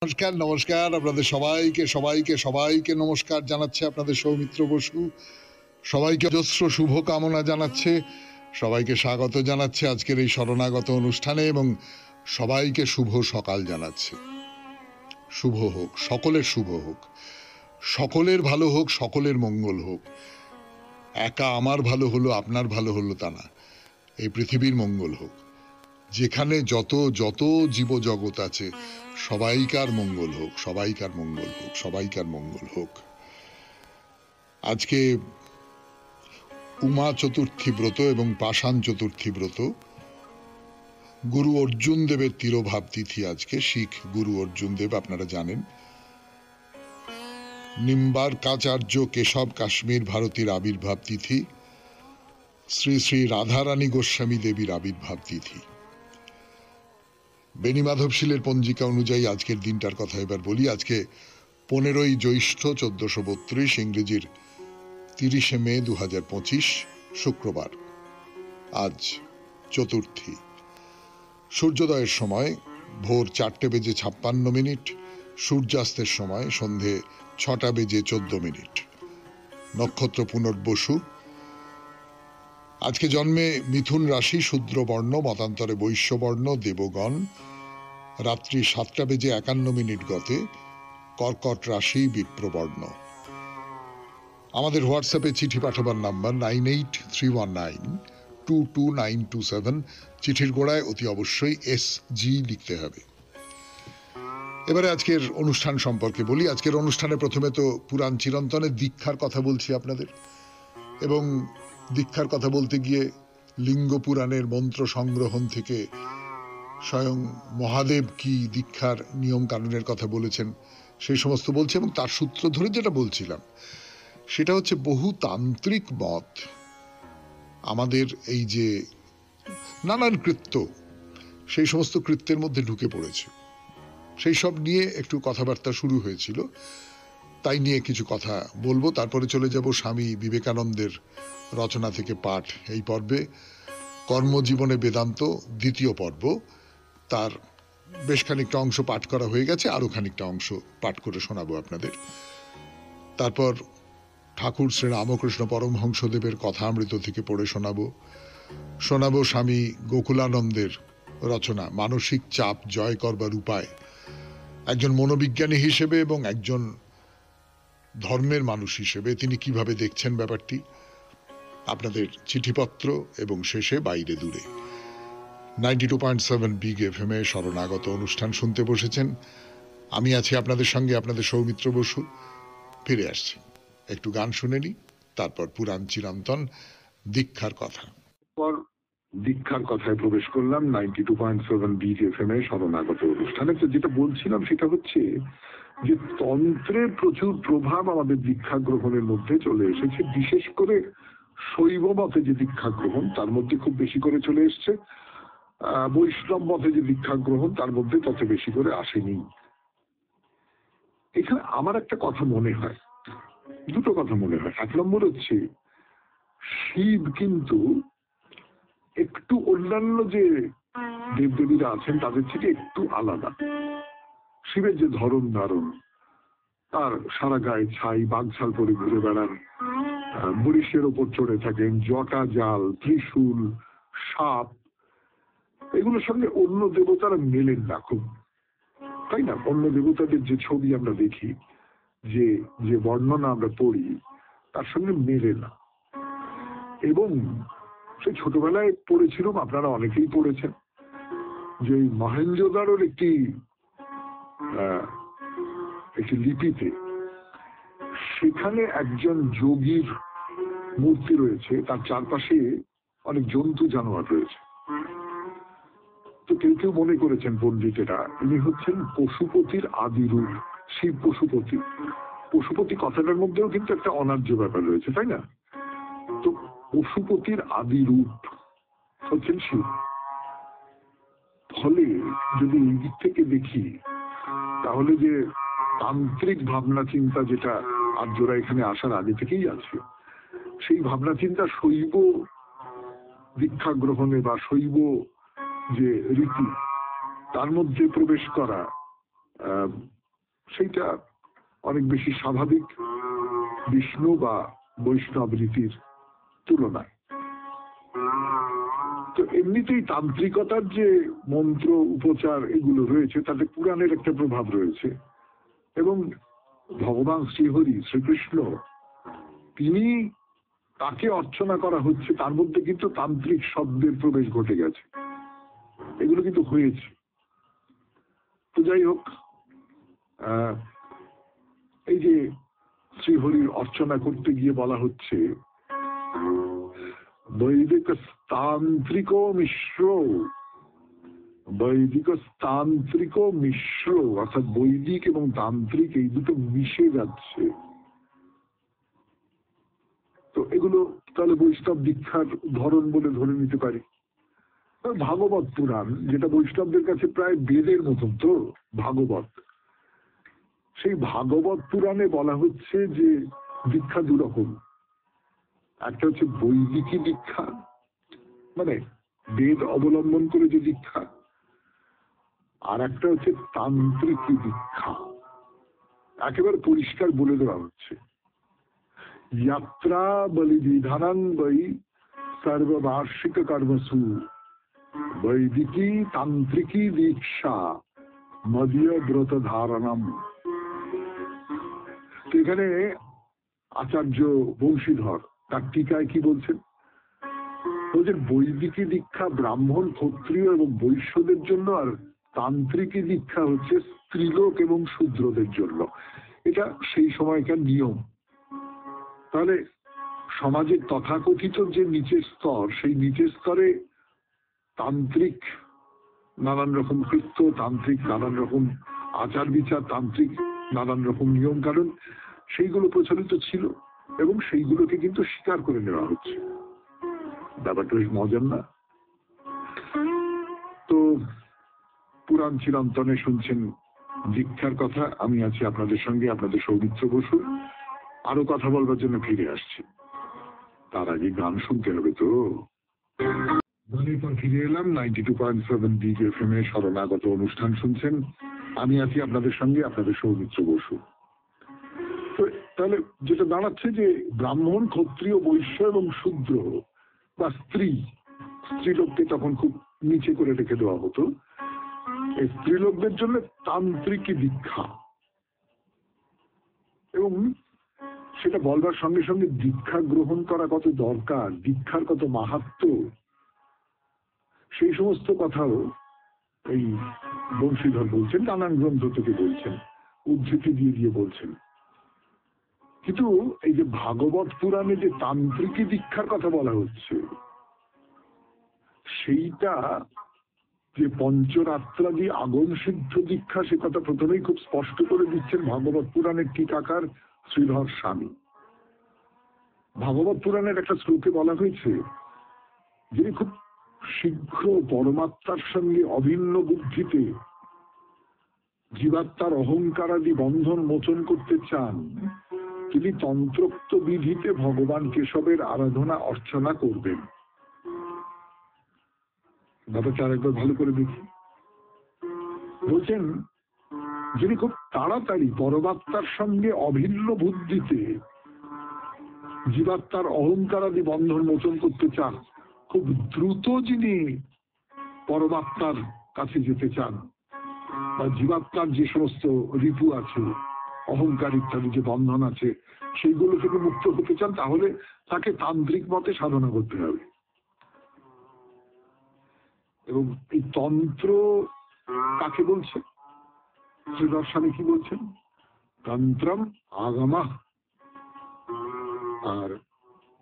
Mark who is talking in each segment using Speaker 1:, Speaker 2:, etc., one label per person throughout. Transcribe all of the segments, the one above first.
Speaker 1: নমস্কার নমস্কার আপনাদের সবাইকে সবাইকে সবাইকে নমস্কার জানাচ্ছে আপনাদের সৌমিত্র বসু। সবাইকে অজস্র শুভকামনা জানাচ্ছে, সবাইকে স্বাগত জানাচ্ছে আজকের এই শরণাগত অনুষ্ঠানে এবং সবাইকে শুভ সকাল জানাচ্ছে। শুভ হোক, সকলের শুভ হোক, সকলের ভালো হোক, সকলের মঙ্গল হোক। একা আমার ভালো হলো আপনার ভালো হলো তা না, এই পৃথিবীর মঙ্গল হোক। যেখানে যত যত জীবজগৎ আছে সবাইকার মঙ্গল হোক, সবাইকার মঙ্গল হোক, সবাইকার মঙ্গল হোক। আজকে উমা চতুর্থী ব্রত এবং পাষাণ চতুর্থী ব্রত। গুরু অর্জুন দেবের তিরোভাব তিথি আজকে। শিখ গুরু অর্জুন দেব আপনারা জানেন। নিম্বার্কাচার্য কেশব কাশ্মীর ভারতীর আবির্ভাব তিথি। শ্রী শ্রী রাধারানী গোস্বামী দেবীর আবির্ভাব তিথি। বেণীমাধবশীলের পঞ্জিকা অনুযায়ী আজকের দিনটার কথা এবার বলি। আজকে 15ই জ্যৈষ্ঠ 1432, ইংরেজির 30শে মে 2025, শুক্রবার। আজ চতুর্থী। সূর্যোদয়ের সময় ভোর 4:56, সূর্যাস্তের সময় সন্ধে 6:14। নক্ষত্র পুনর্বসু। আজকে জন্মে মিথুন রাশি, শূদ্রবর্ণ, মতান্তরে বৈশ্যবর্ণ, দেবগণ। রাত্রি 7:51 গতে কর্কট রাশি, বিপ্রবর্ণ। আমাদের হোয়াটসঅ্যাপে চিঠি পাঠাবার নাম্বার 9831922927। চিঠির গোড়ায় অতি অবশ্যই SG লিখতে হবে। এবারে আজকের অনুষ্ঠান সম্পর্কে বলি। আজকের অনুষ্ঠানে প্রথমে তো পুরাণ চিরন্তনের দীক্ষার কথা বলছি আপনাদের, এবং দীক্ষার কথা বলতে গিয়ে লিঙ্গ পুরাণের মন্ত্র সংগ্রহণ থেকে স্বয়ং মহাদেব কি দীক্ষার নিয়ম কানুনের কথা বলেছেন সেই সমস্ত বলছি, এবং তার সূত্র ধরে যেটা বলছিলাম সেটা হচ্ছে বহু তান্ত্রিক মত আমাদের এই যে নানান কৃত্য, সেই সমস্ত কৃত্যের মধ্যে ঢুকে পড়েছে। সেই সব নিয়ে একটু কথাবার্তা শুরু হয়েছিল, তাই নিয়ে কিছু কথা বলবো। তারপরে চলে যাব স্বামী বিবেকানন্দের রচনা থেকে পাঠ এই পর্বে। কর্মজীবনে বেদান্ত দ্বিতীয় পর্ব, তার বেশ খানিকটা অংশ পাঠ করা হয়ে গেছে, আরো খানিকটা অংশ পাঠ করে শোনাবো আপনাদের। তারপর ঠাকুর শ্রী রামকৃষ্ণ পরমহংসদেবের কথামৃত থেকে পড়ে শোনাবো স্বামী গোকুলানন্দের রচনা মানসিক চাপ জয় করবার উপায়। একজন মনোবিজ্ঞানী হিসেবে এবং একজন ধর্মের মানুষ হিসেবে তিনি কিভাবে দেখছেন ব্যাপারটি। আপনাদের চিঠিপত্র এবং শেষে বাইরে দূরে। 92.7 বিগ FM এ শরণাগত অনুষ্ঠান শুনতে বসেছেন। আমি আছি আপনাদের সঙ্গে, আপনাদের সৌমিত্র বসু। ফিরে আসছি, একটু গান শুনে নি, তারপর পুরাণ চিরন্তন দীক্ষার কথা। দীক্ষার কথায় প্রবেশ করলাম 92.7 বিগ FM এ শরণাগত অনুষ্ঠানে। তো যেটা বলছিলাম সেটা হচ্ছে যে তন্ত্রের প্রচুর প্রভাব আমাদের দীক্ষা গ্রহণের মধ্যে চলে এসেছে। বিশেষ করে শৈব মতে যে দীক্ষা গ্রহণ তার মধ্যে খুব বেশি করে চলে এসছে। বৈষ্ণব মতে যে দীক্ষা গ্রহণ তার মধ্যে তত বেশি করে আসেনি। এখানে আমার একটা কথা মনে হয়, দুটো কথা মনে হয়। এক নম্বর হচ্ছে শিব কিন্তু একটু অন্যান্য যে দেবদেবীরা আছেন তাদের থেকে একটু আলাদা। শিবের যে ধরন ধারণ, তার সারা গায়ে ছাই, বাঘছাল পরে ঘুরে বেড়ান, বরিশের ওপর চড়ে থাকেন, জটা জাল, ত্রিশূল, সাপ, এগুলোর সঙ্গে অন্য দেবতারা মেলেন না খুব, তাই না? অন্য দেবতাদের যে ছবি আমরা দেখি, যে বর্ণনা আমরা পড়ি, তার সঙ্গে মেলে না। এবং সে ছোটবেলায় পড়েছিলাম, আপনারা অনেকেই পড়েছেন, যে মহেঞ্জোদারোর একটি লিপিতে সেখানে একজন যোগীর মূর্তি রয়েছে, তার চারপাশে অনেক জন্তু জানোয়ার রয়েছে। তো কেউ কেউ মনে করেছেন পণ্ডিতেরা ইনি হচ্ছেন পশুপতির আদি রূপ, শিব পশুপতি। পশুপতি কথাটার মধ্যেও কিন্তু একটা অনার্য ব্যাপার রয়েছে, তাই না? তো পশুপতির আদি রূপ হচ্ছেন শিব। ফলে যদি এই দিক থেকে দেখি তাহলে যে তান্ত্রিক ভাবনা চিন্তা যেটা আর্যরা এখানে আসার আগে থেকেই আছে, সেই ভাবনা চিন্তা শৈব দীক্ষা গ্রহণে বা শৈব যে রীতি তার মধ্যে প্রবেশ করা
Speaker 2: সেইটা অনেক বেশি স্বাভাবিক বিষ্ণু বা বৈষ্ণব রীতির তুলনায়। তো এমনিতেই তান্ত্রিকতার যে মন্ত্র উপচার এগুলো রয়েছে তাতে পুরাণের একটা প্রভাব রয়েছে, এবং ভগবান শ্রীহরি শ্রীকৃষ্ণ তিনি তাকে অর্চনা করা হচ্ছে, তার মধ্যে কিন্তু তান্ত্রিক শব্দের প্রবেশ ঘটে গেছে, এগুলো কিন্তু হয়েছে। তো যাই হোক, এই যে শ্রীহরির অর্চনা করতে গিয়ে বলা হচ্ছে বৈদিক তান্ত্রিক মিশ্র, বৈদিক তান্ত্রিক মিশ্র, অর্থাৎ বৈদিক এবং তান্ত্রিক এই দুটো মিশে যাচ্ছে। তো এগুলো তাহলে বৈষ্ণব দীক্ষার ধরন বলে ধরে নিতে পারি। ভাগবত পুরাণ, যেটা বৈষ্ণবদের কাছে প্রায় বেদের মতন, তো ভাগবত, সেই ভাগবত পুরাণে বলা হচ্ছে যে দীক্ষা দুরকম। একটা হচ্ছে বৈদিকী দীক্ষা, মানে বেদ অবলম্বন করে যে দীক্ষা, আর একটা হচ্ছে তান্ত্রিকী দীক্ষা। একেবারে পরিষ্কার বলে দেওয়া হচ্ছে, যাত্রা বলি বিধানাং বৈ সর্ববার্ষিক কর্মসু বৈদিকী তান্ত্রিকী দীক্ষা মদীয় ব্রত ধারণম। এখানে আচার্য বংশীধর তার টিকায় কি বলছেন? বলছেন বৈদিকী দীক্ষা ব্রাহ্মণ, ক্ষত্রিয় এবং বৈশ্যদের জন্য, আর তান্ত্রিকী দীক্ষা হচ্ছে স্ত্রীলোক এবং শূদ্রদের জন্য। এটা সেই সময়কার নিয়ম। তাহলে সমাজের তথাকথিত যে নিচের স্তর, সেই নিচের স্তরে তান্ত্রিক নানান রকম কৃত্য, তান্ত্রিক নানান রকম আচার বিচার, তান্ত্রিক নানান রকম নিয়ম কানুন, সেইগুলো প্রচলিত ছিল এবং সেইগুলোকে কিন্তু স্বীকার করে নেওয়া হচ্ছে। ব্যাপারটা বেশ মজার না? তো পুরাণ চিরন্তনে শুনছেন দীক্ষার কথা। আমি আছি আপনাদের সঙ্গে, আপনাদের সৌমিত্র বসু। আরো কথা বলবার জন্য ফিরে আসছি, তার আগে গান শুনতে হবে। তো গানের পর ফিরে এলাম। 92.7 বিগ এফএম এ শরণাগত অনুষ্ঠান শুনছেন। আমি আছি আপনাদের সঙ্গে, আপনাদের সৌমিত্র বসু। তো তাহলে যেটা দাঁড়াচ্ছে যে ব্রাহ্মণ, ক্ষত্রিয়, বৈশ্য এবং শূদ্র বা স্ত্রীলোককে তখন খুব নিচে করে রেখে দেওয়া হতো। এই স্ত্রীলোকদের জন্য তান্ত্রিকী দীক্ষা, এবং সেটা বলবার সঙ্গে সঙ্গে দীক্ষা গ্রহণ করা কত দরকার, দীক্ষার কত মাহাত্ম্য, সেই সমস্ত কথাও এই বংশীধর বলছেন, নানান গ্রন্থ থেকে বলছেন, উদ্ধৃতি দিয়ে দিয়ে বলছেন। কিন্তু এই যে ভাগবত পুরাণে যে তান্ত্রিকী দীক্ষার কথা বলা হচ্ছে, সেইটা যে পঞ্চরাত্রাদি আগম সিদ্ধ দীক্ষা, সে কথা প্রথমেই খুব স্পষ্ট করে দিচ্ছেন ভাগবত পুরাণের টিকাকার শ্রীধর স্বামী। ভাগবত পুরাণের একটা শ্লোকে বলা হয়েছে, যিনি খুব শীঘ্র পরমাত্মার সঙ্গে অভিন্ন বুদ্ধিতে জীবাত্মার অহংকারাদি বন্ধন মোচন করতে চান, তিনি তন্ত্রোক্ত বিধিতে ভগবান কেশবের আরাধনা অর্চনা করবেন। ব্যাপারটা আরেকবার ভালো করে দেখি। বলছেন, যিনি খুব তাড়াতাড়ি পরমাত্মার সঙ্গে অভিন্ন বুদ্ধিতে জীবাত্মার অহংকারাদি বন্ধন মোচন করতে চান, খুব দ্রুত যিনি পরমাত্মার কাছে যেতে চান, বা জীবাত্মার যে সমস্ত রিপু আছে, অহংকার ইত্যাদি যে বন্ধন আছে, সেইগুলো থেকে মুক্ত হতে চান, তাহলে তাকে তান্ত্রিক মতে সাধনা করতে হবে। এবং এই তন্ত্র কাকে বলছে? শ্রীধর স্বামী কি বলছেন? তন্ত্রম আগমা। আর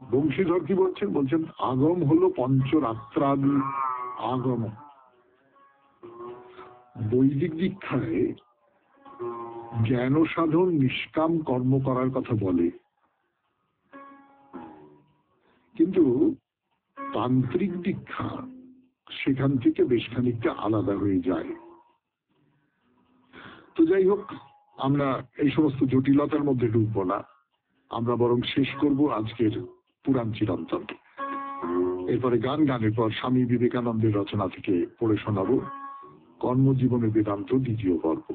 Speaker 2: বংশীধর কি বলছেন? বলছেন আগম হলো পঞ্চরাত্রাদি আগম। বৈদিক দীক্ষায় জ্ঞান সাধন, নিষ্কাম কর্ম করার কথা বলে, কিন্তু তান্ত্রিক দীক্ষা সেখান থেকে বেশ খানিকটা আলাদা হয়ে যায়। তো যাই হোক, আমরা এই সমস্ত জটিলতার মধ্যে ঢুকবো না, আমরা বরং শেষ করব আজকের পুরাণ চিরন্তন। এরপরে গানের পর স্বামী বিবেকানন্দের রচনা থেকে পড়ে শোনাবো কর্মজীবনে বেদান্ত দ্বিতীয় পর্ব।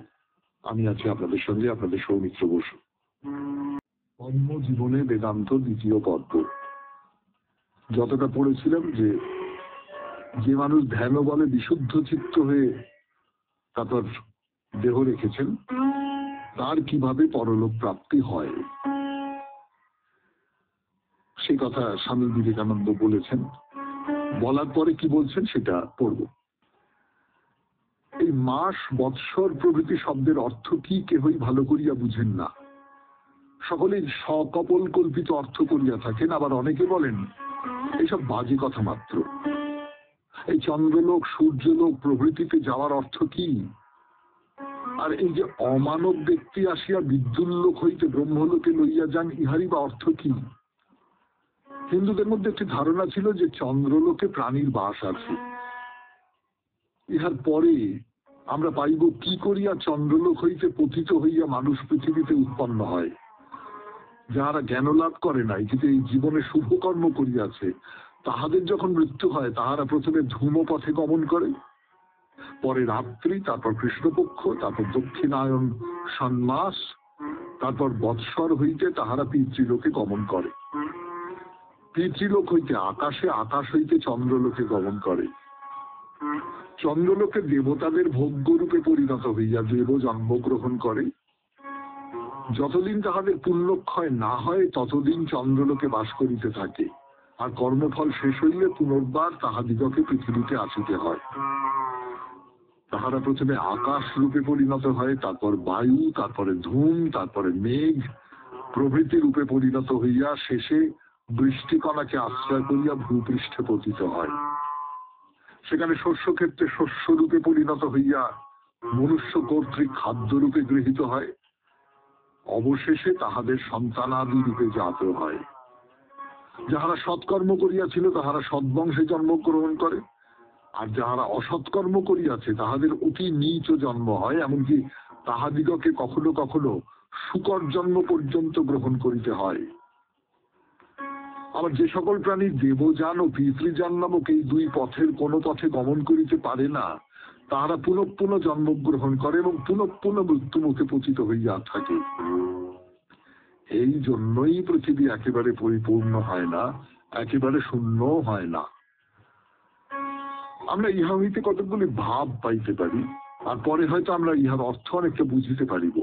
Speaker 2: আমি আছি আপনাদের সঙ্গে, আপনাদের সৌমিত্র বসু। কর্মজীবনে বেদান্ত দ্বিতীয় পর্ব। যতটা পড়েছিলাম যে মানুষ ধ্যান বলে বিশুদ্ধ চিত্ত হয়ে তারপর দেহ রেখেছেন, তার কিভাবে পরলোক প্রাপ্তি হয় সেই কথা স্বামী বিবেকানন্দ বলেছেন। বলার পরে কি বলছেন সেটা পড়ব। এই মাস, বৎসর প্রভৃতি শব্দের অর্থ কি কেহই ভালো করিয়া বুঝেন না। সকলেই সকপল কল্পিত অর্থ করিয়া থাকেন। আবার অনেকে বলেন এইসব বাজে কথা মাত্র। এই চন্দ্রলোক, সূর্যলোক প্রভৃতিতে যাওয়ার অর্থ কি? আর এই যে অমানব ব্যক্তি আসিয়া বিদ্যুল্লোক হইতে ব্রহ্মলোকে লইয়া যান, ইহারই বা অর্থ কি? হিন্দুদের মধ্যে একটি ধারণা ছিল যে চন্দ্রলোকে প্রাণীর বাস আছে। ইহার পরে আমরা পাইব কি করিয়া চন্দ্রলোক হইতে পতিত হইয়া মানুষ পৃথিবীতে উৎপন্ন হয়। যাহারা জ্ঞান লাভ করে নাই কিন্তু এই জীবনে শুভকর্ম করিয়াছে, তাহাদের যখন মৃত্যু হয় তাহারা প্রথমে ধূমপথে গমন করে, পরে রাত্রি, তারপর কৃষ্ণপক্ষ, তারপর দক্ষিণায়ন ষান্মাস, তারপর বৎসর হইতে তাহারা পিতৃলোকে গমন করে। পিতৃলোক হইতে আকাশে, আকাশ হইতে চন্দ্রলোকে গমন করে। চন্দ্রলোকে দেবতাদের ভোগ্যরূপে পরিণত হইয়া দেব জন্মগ্রহণ করে। যতদিন তাহাদের পুণ্যক্ষয় না হয় ততদিন চন্দ্রলোকে বাস করিতে থাকে। আর কর্মফল শেষ হইলে পুনর্বার তাহাদিগকে পৃথিবীতে আসিতে হয়। তাহারা প্রথমে আকাশ রূপে পরিণত হয়, তারপর বায়ু, তারপরে ধূম, তারপরে মেঘ প্রভৃতি রূপে পরিণত হইয়া শেষে বৃষ্টিকণাকে আশ্রয় করিয়া ভূপৃষ্ঠে পতিত হয়। সেখানে শস্যক্ষেত্রে শস্য রূপে পরিণত হইয়া মনুষ্য কর্তৃক খাদ্য রূপে গৃহীত হয়। অবশেষে তাহাদের সন্তানাদি রূপে জাত হয়। যাহারা সৎকর্ম করিয়াছিল তাহারা সদ্বংশে জন্মগ্রহণ করে, আর যাহারা অসৎকর্ম করিয়াছে তাহাদের অতি নীচ জন্ম হয়। এমনকি তাহাদিগকে কখনো কখনো শূকর জন্ম পর্যন্ত গ্রহণ করিতে হয়। আবার যে সকল প্রাণী দেবযান ও পিতৃযান নামক এই দুই পথের কোন পথে গমন করিতে পারে না, তাহারা পুনঃ পুনঃ জন্মগ্রহণ করে এবং পুনঃ পুনঃ মৃত্যু মুখে পতিত হইয়া থাকে। এই জন্যই পৃথিবী একেবারে পরিপূর্ণ হয় না, একেবারে শূন্য হয় না। আমরা ইহা হইতে কতকগুলি ভাব পাইতে পারি, আর পরে হয়তো আমরা ইহার অর্থ অনেকটা বুঝিতে পারিব।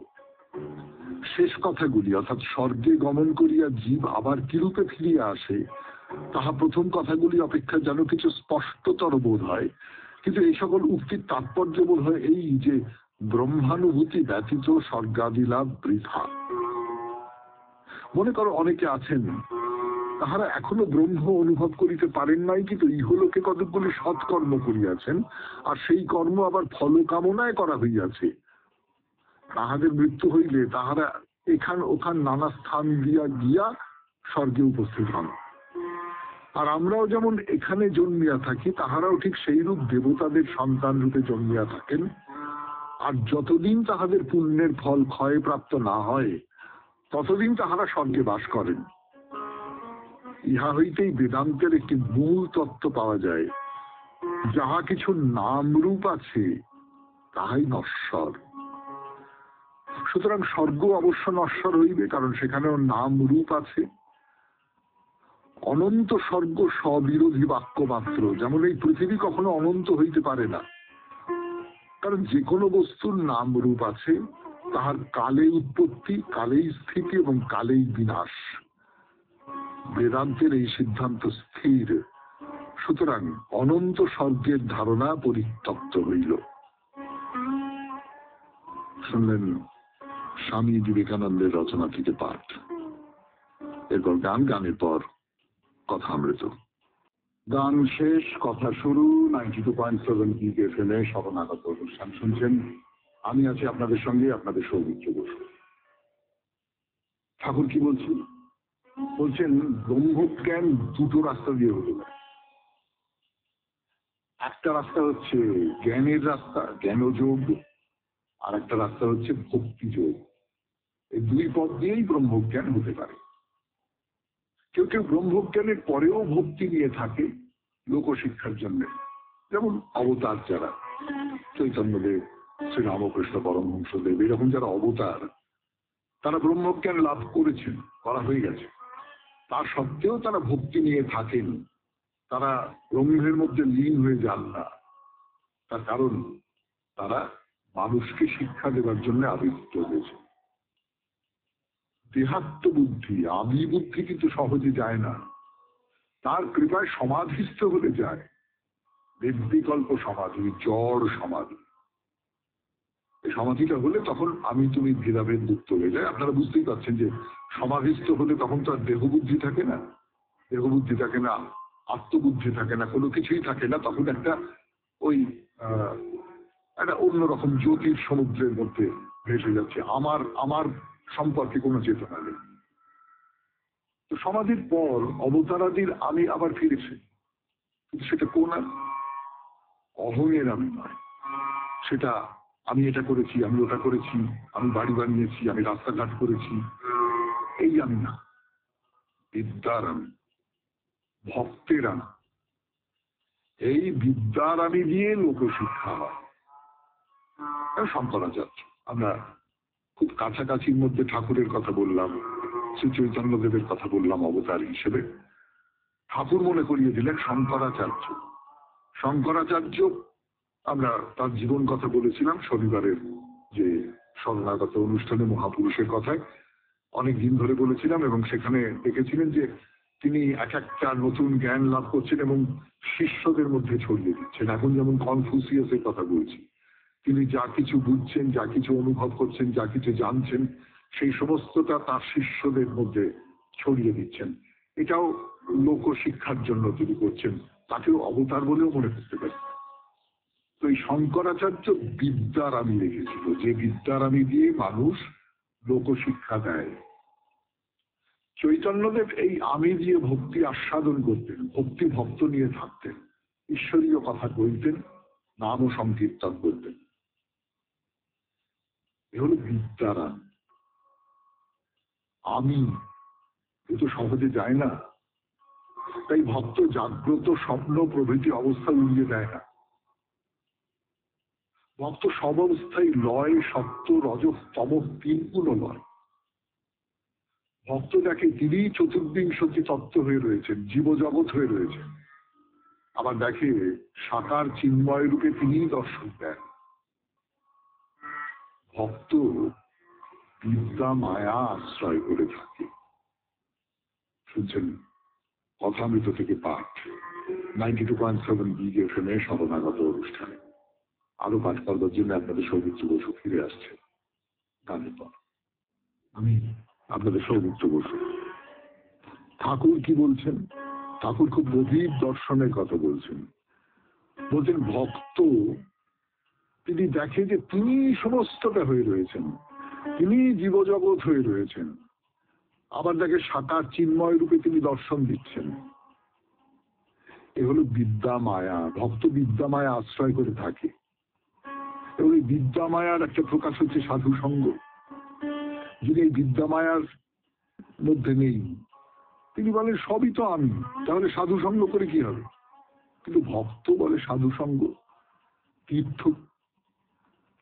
Speaker 2: শেষ কথাগুলি অর্থাৎ স্বর্গে গমন করিয়া জীব আবার কিরূপে ফিরিয়া আসে, তাহা প্রথম কথাগুলি অপেক্ষা যেন কিছু স্পষ্টতর বোধ হয়। কিন্তু এই সকল উক্তির তাৎপর্য বোধ হয় এই যে ব্রহ্মানুভূতি ব্যতীত স্বর্গাদি লাভ বৃথা। মনে করো অনেকে আছেন তাহারা এখনো ব্রহ্ম অনুভব করিতে পারেন নাই, কিন্তু ইহলোকে কতকগুলি সৎকর্ম করিয়াছেন, আর সেই কর্ম আবার ফল কামনায় করা হইয়াছে। তাহাদের মৃত্যু হইলে তাহারা এখান ওখান নানা স্থান দিয়া গিয়া স্বর্গে উপস্থিত হন। আর আমরাও যেমন এখানে জন্মিয়া থাকি, তাহারাও ঠিক সেইরূপ দেবতাদের সন্তান রূপে জন্মিয়া থাকেন। আর যতদিন তাহাদের পুণ্যের ফল ক্ষয়প্রাপ্ত না হয় ততদিন তাহারা স্বর্গে বাস করেন। ইহা হইতেই বেদান্তের একটি মূল তত্ত্ব পাওয়া যায়, যাহা কিছু নাম রূপ আছে তাহাই নশ্বর। সুতরাং স্বর্গ অবশ্য নশ্বর হইবে, কারণ সেখানেও নাম রূপ আছে। অনন্ত স্বর্গ স্ববিরোধী বাক্য মাত্র। যেমন এই পৃথিবী কখনো অনন্ত হইতে পারে না, কারণ যে কোনো বস্তুর নাম রূপ আছে, তাহার কালে উৎপত্তি, কালেই স্থিতি এবং কালেই বিনাশ। বেদান্তের এই সিদ্ধান্ত স্থির। সুতরাং অনন্ত স্বর্গের ধারণা পরিত্যক্ত হইল। শুনলেন স্বামী বিবেকানন্দের রচনা থেকে পাঠ। এরপর গান, গানের পর কথা অমৃত। গান শেষ, কথা শুরু। 92.7 FM শরণাগত অনুষ্ঠান শুনছেন। আমি আছি আপনাদের সঙ্গে, আপনাদের সৌমিত্র বসু। ঠাকুর কি বলছেন? বলছেন ব্রহ্মজ্ঞান দুটো রাস্তা দিয়ে হতে পারে। একটা রাস্তা হচ্ছে জ্ঞানের রাস্তা, জ্ঞানযোগ, আর একটা রাস্তা হচ্ছে ভক্তিযোগ। এই দুই পথ দিয়েই ব্রহ্মজ্ঞান হতে পারে। কেউ কেউ ব্রহ্মজ্ঞানের পরেও ভক্তি নিয়ে থাকে লোকশিক্ষার জন্য, যেমন অবতার যারা, চৈতন্যদেব, শ্রীরামকৃষ্ণ পরমহংসদেব, এরকম যারা অবতার, তারা ব্রহ্মজ্ঞান লাভ করেছেন, করা হয়ে গেছে, তা সত্ত্বেও তারা ভক্তি নিয়ে থাকেন, তারা ব্রহ্মের মধ্যে লীন হয়ে যান না। তার কারণ তারা মানুষকে শিক্ষা দেওয়ার জন্য আবির্ভূত হয়েছে। দেহাত্ম বুদ্ধি, আমি বুদ্ধি কিন্তু সহজে যায় না, তার কৃপায় সমাধিস্থ হলে যায়। নির্বিকল্প সমাধি, জড় সমাধি। এই সমাধিটা হলে তখন আমি তুমি ভেদাভেদ মুক্ত হয়ে যায়। আপনারা বুঝতেই পারছেন যে সমাধিস্থ হলে তখন তো আর দেহবুদ্ধি থাকে না, দেহবুদ্ধি থাকে না, আত্মবুদ্ধি থাকে না, কোনো কিছুই থাকে না। তখন একটা ওই একটা অন্যরকম জ্যোতির সমুদ্রের মধ্যে ভেসে যাচ্ছে, আমার আমার সম্পর্কে কোনো চেতনা নেই। তো সমাধির পর অবতারাদির আমি আবার ফিরেছে, কিন্তু সেটা কোন অহংয়ের আমি নয়। সেটা আমি এটা করেছি, আমি ওটা করেছি, আমি বাড়ি বানিয়েছি, আমি রাস্তাঘাট করেছি, এই আমি না। বিদ্যার আমি, ভক্তের আমি। এই বিদ্যার আমি দিয়ে লোকশিক্ষা হয়। শঙ্করাচার্য, আমরা খুব কাছাকাছির মধ্যে ঠাকুরের কথা বললাম, শ্রী চৈতন্যদেবের কথা বললাম অবতার হিসেবে। ঠাকুর মনে করিয়ে দিলেন শঙ্করাচার্য। শঙ্করাচার্য, আমরা তার জীবন কথা বলেছিলাম শনিবারের যে শরণাগত অনুষ্ঠানে মহাপুরুষের কথায় অনেক দিন ধরে বলেছিলাম, এবং সেখানে দেখেছিলেন যে তিনি এক একটা নতুন জ্ঞান লাভ করছেন এবং শিষ্যদের মধ্যে ছড়িয়ে দিচ্ছেন। এখন যেমন কনফুসিয়াসের কথা বলছি, তিনি যা কিছু বুঝছেন, যা কিছু অনুভব করছেন, যা কিছু জানছেন, সেই সমস্তটা তার শিষ্যদের মধ্যে ছড়িয়ে দিচ্ছেন। এটাও লোকশিক্ষার জন্য তিনি করছেন, তাকেও অবতার বলেও মনে করতে পারি। তো এই শঙ্করাচার্য বিদ্যার আমি রেখেছিল, যে বিদ্যার আমি দিয়ে মানুষ লোকশিক্ষা দেয়। চৈতন্যদেব এই আমি দিয়ে ভক্তি আস্বাদন করতেন, ভক্তি ভক্ত নিয়ে থাকতেন, ঈশ্বরীয় কথা বলতেন, নাম ও সংকীর্তন করতেন। এ হলো বিদ্যার আমি। এ তো সহজে যায় না, তাই ভক্ত জাগ্রত স্বপ্ন প্রভৃতি অবস্থা উড়িয়ে দেয় না। ভক্ত সব অবস্থায় লয়, সত্য, রজ, তম তিন গুণ লয়। ভক্ত দেখে তিনি চতুর্বিংশতি তত্ত্ব হয়ে রয়েছেন, জীবজগৎ হয়ে রয়েছেন। আবার দেখে সাকার চিন্ময় রূপে তিনিই দর্শন দেন। ভক্ত বিদ্যা মায়া আশ্রয় করে থাকে। শুনছেন কথামৃত থেকে পাঠ 92.7 BFM শরণাগত অনুষ্ঠানে। আরো পাঠ করবার জন্য আপনাদের সৌমিত্র বসু ফিরে আসছে গানের পর। আমি আপনাদের সৌমিত্র বসু। ঠাকুর কি বলছেন? ঠাকুর খুব গভীর দর্শনের কথা বলছেন। বলছেন ভক্ত তিনি দেখে যে তিনি সমস্তটা হয়ে রয়েছেন, তিনি জীবজগৎ হয়ে রয়েছেন। আবার দেখে সাকার চিন্ময় রূপে তিনি দর্শন দিচ্ছেন। এ হলো বিদ্যা মায়া। ভক্ত বিদ্যা মায়া আশ্রয় করে থাকে, এবং এই বিদ্যা মায়ার একটা প্রকাশ হচ্ছে সাধু সঙ্গ। যিনি এই বিদ্যা মায়ার মধ্যে নেই, তিনি বলেন সবই তো আমি, তাহলে সাধু সঙ্গ করে কি হবে? কিন্তু ভক্ত বলে সাধু সঙ্গ,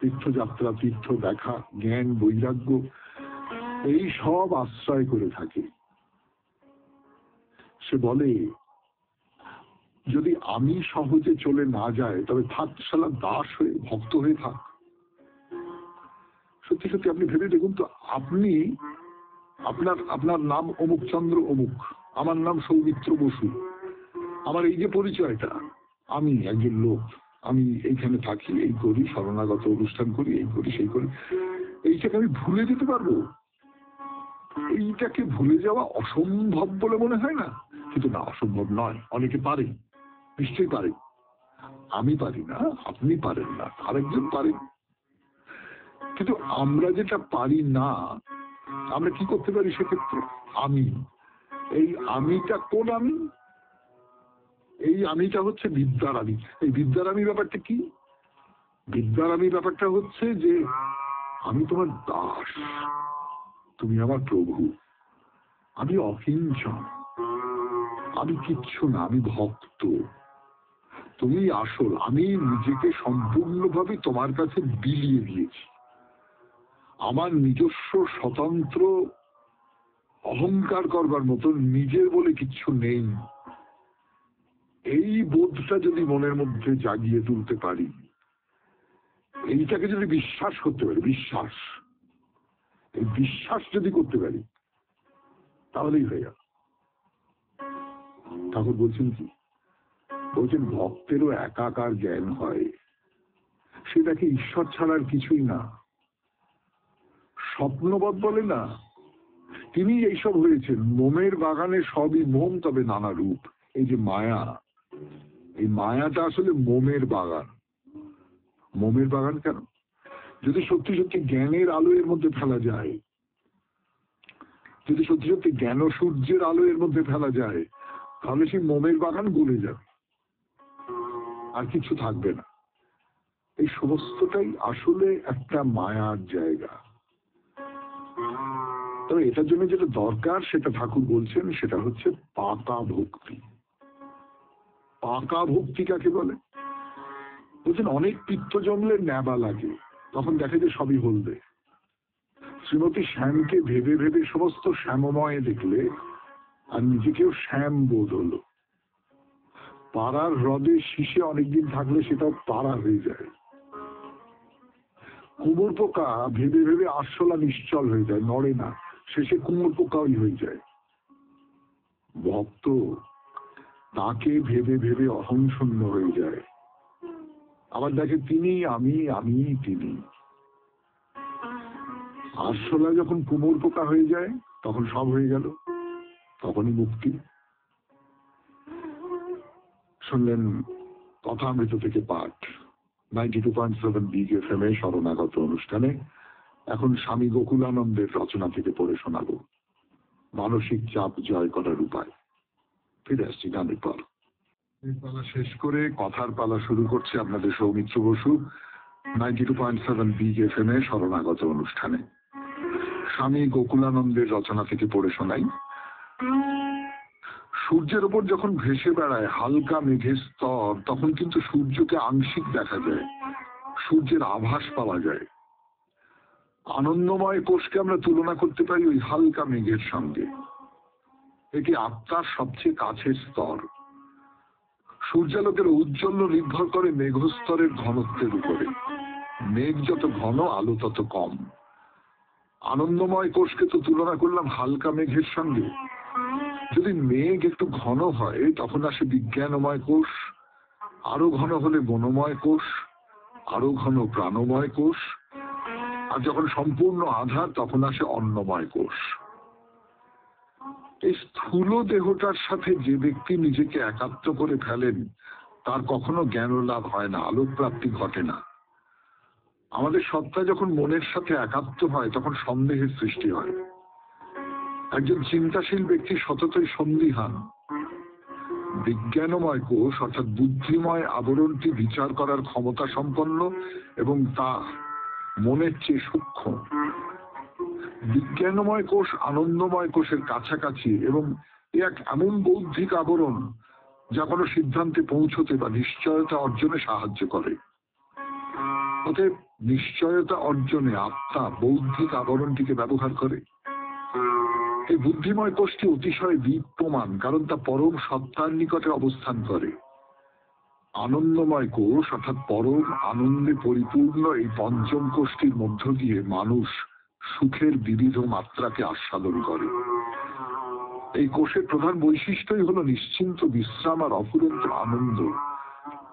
Speaker 2: তীর্থযাত্রা, তীর্থ দেখা, জ্ঞান, বৈরাগ্য, এই সব আশ্রয় করে থাকে। সে বলে যদি আমি সহজে চলে না যায়, তবে থাক শালা দাস হয়ে, ভক্ত হয়ে থাক। সত্যি সত্যি আপনি ভেবে দেখুন তো, আপনি আপনার নাম অমুক চন্দ্র অমুক, আমার নাম সৌমিত্র বসু, আমার এই যে পরিচয়টা, আমি একজন লোক, আমি এইখানে থাকি, এই করি, শরণাগত অনুষ্ঠান করি, এই করি, সেই করি, এইটাকে আমি ভুলে যেতে পারবো? এইটাকে ভুলে যাওয়া অসম্ভব বলে মনে হয় না? কিন্তু না, অসম্ভব নয়। অনেকে পারে, নিশ্চয়ই পারে। আমি পারি না, আপনি পারেন না, আরেকজন পারেন। কিন্তু আমরা যেটা পারি না, আমরা কি করতে পারি সেক্ষেত্রে? আমি, এই আমিটা কোন আমি? এই আমিটা হচ্ছে বিদ্যার আমি। এই বিদ্যার আমি ব্যাপারটা কি? বিদ্যার আমি ব্যাপারটা হচ্ছে যে আমি তোমার দাস, তুমি আমার প্রভু। আমি অকিঞ্চন, আমি কিচ্ছু না, আমি ভক্ত। তুমি আসল, আমি নিজেকে সম্পূর্ণভাবে তোমার কাছে বিলিয়ে দিয়েছি। আমার নিজস্ব স্বতন্ত্র অহংকার করবার মতো নিজের বলে কিচ্ছু নেই। এই বোধটা যদি মনের মধ্যে জাগিয়ে তুলতে পারি, এইটাকে যদি বিশ্বাস করতে পারি, এই বিশ্বাস যদি করতে পারি, তাহলেই হয়ে গেল। ঠাকুর বলছেন কি? বলছেন ভক্তেরও একাকার জ্ঞান হয়, সেটাকে ঈশ্বর ছাড়ার কিছুই না। স্বপ্নবৎ বলে না, তিনি এইসব হয়েছেন। মোমের বাগানে সবই মোম, তবে নানা রূপ। এই যে মায়া, এই মায়াটা আসলে মোমের বাগান। মোমের বাগান কেন? যদি সত্যি সত্যি জ্ঞানের আলো এর মধ্যে ফেলা যায়, যদি সত্যি সত্যি জ্ঞান ও সূর্যের আলো এর মধ্যে ফেলা যায়, তাহলে সেই মোমের বাগান গলে যাবে, আর কিছু থাকবে না। এই সমস্তটাই আসলে একটা মায়ার জায়গা। তবে এটার জন্য যেটা দরকার, সেটা ঠাকুর বলছেন, সেটা হচ্ছে পাকা ভক্তি। পাকা ভক্তি কাকে বলে? বলছেন অনেক পিত্ত জমলে ন্যাবা লাগে, তখন দেখে যে সবই হলদে। শ্রীমতী শ্যামকে ভেবে ভেবে সমস্ত শ্যামময় দেখলে, আর নিজেকেও শ্যাম বোধ হলো। পাড়ার হ্রদে শীষে অনেকদিন থাকলে সেটাও পাড়া হয়ে যায়। কুমোর পোকা ভেবে ভেবে আরশোলা নিশ্চল হয়ে যায়, নড়ে না, শেষে কুমোর পোকাই হয়ে যায়। ভক্ত তাকে ভেবে ভেবে অহং শূন্য হয়ে যায়, আবার দেখে তিনি আমি, আমি তিনি। আরশোলা যখন কুমোর পোকা হয়ে যায়, তখন সব হয়ে গেল, তখনই মুক্তি। শুনলেন কথামৃত থেকে পাঠ 92.7 বিগ এফএম এ শরণাগত অনুষ্ঠানে। এখন স্বামী গোকুলানন্দের রচনা থেকে পড়ে শোনাবো, মানসিক চাপ জয় করার উপায়। ফিরে আসছি গানের পর। পালা শেষ করে কথার পালা শুরু করছে আপনাদের সৌমিত্র বসু 92.7 বিগ এফএম এ শরণাগত অনুষ্ঠানে। স্বামী গোকুলানন্দের রচনা থেকে পড়ে শোনাই। সূর্যের ওপর যখন ভেসে বেড়ায় হালকা মেঘের স্তর, তখন কিন্তু সূর্যকে আংশিক দেখা যায়, সূর্যের আভাস পাওয়া যায়। আনন্দময় কোষকে আমরা তুলনা করতে পারি ওই হালকা মেঘের সঙ্গে। এটি আত্মার সবচেয়ে কাছের স্তর। সূর্যালোকের ঔজ্জ্বল্য নির্ভর করে মেঘস্তরের ঘনত্বের উপরে। মেঘ যত ঘন, আলো তত কম। আনন্দময় কোষকে তো তুলনা করলাম হালকা মেঘের সঙ্গে। যদি মেঘ একটু ঘন হয়, তখন আসে বিজ্ঞানময় কোষ, আরো ঘন হলে বনময় কোষ, আরো ঘন প্রাণময় কোষ, আর যখন সম্পূর্ণ আধার, তখন আসে অন্নময় কোষ। এই স্থূল দেহটার সাথে যে ব্যক্তি নিজেকে একাত্ম করে ফেলেন, তার কখনো জ্ঞান লাভ হয় না, আলোক প্রাপ্তি ঘটে না। আমাদের সত্তা যখন মনের সাথে একাত্ম হয়, তখন সন্দেহের সৃষ্টি হয়। একজন চিন্তাশীল ব্যক্তি সততই সন্দিহান। বিজ্ঞানময় কোষ অর্থাৎ বুদ্ধিময় আবরণটি বিচার করার ক্ষমতা সম্পন্ন এবং তা মনের চেয়ে সূক্ষ্ম। বিজ্ঞানময় কোষ আনন্দময় কোষের কাছাকাছি এবং এক এমন বৌদ্ধিক আবরণ যা কোনো সিদ্ধান্তে পৌঁছতে বা নিশ্চয়তা অর্জনে সাহায্য করে। অতএব নিশ্চয়তা অর্জনে আত্মা বৌদ্ধিক আবরণটিকে ব্যবহার করে। এই বুদ্ধিময় কোষটি অতিশয় দীপ্যমান, কারণ তা পরম সত্তার নিকটে অবস্থান করে। আনন্দময় কোষ অর্থাৎ পরম আনন্দে পরিপূর্ণ এই পঞ্চম কোষটির মধ্য দিয়ে মানুষ সুখের বিবিধ মাত্রাকে আস্বাদন করে। এই কোষের প্রধান বৈশিষ্ট্যই হলো নিশ্চিন্ত বিশ্রাম আর অফুরন্ত আনন্দ,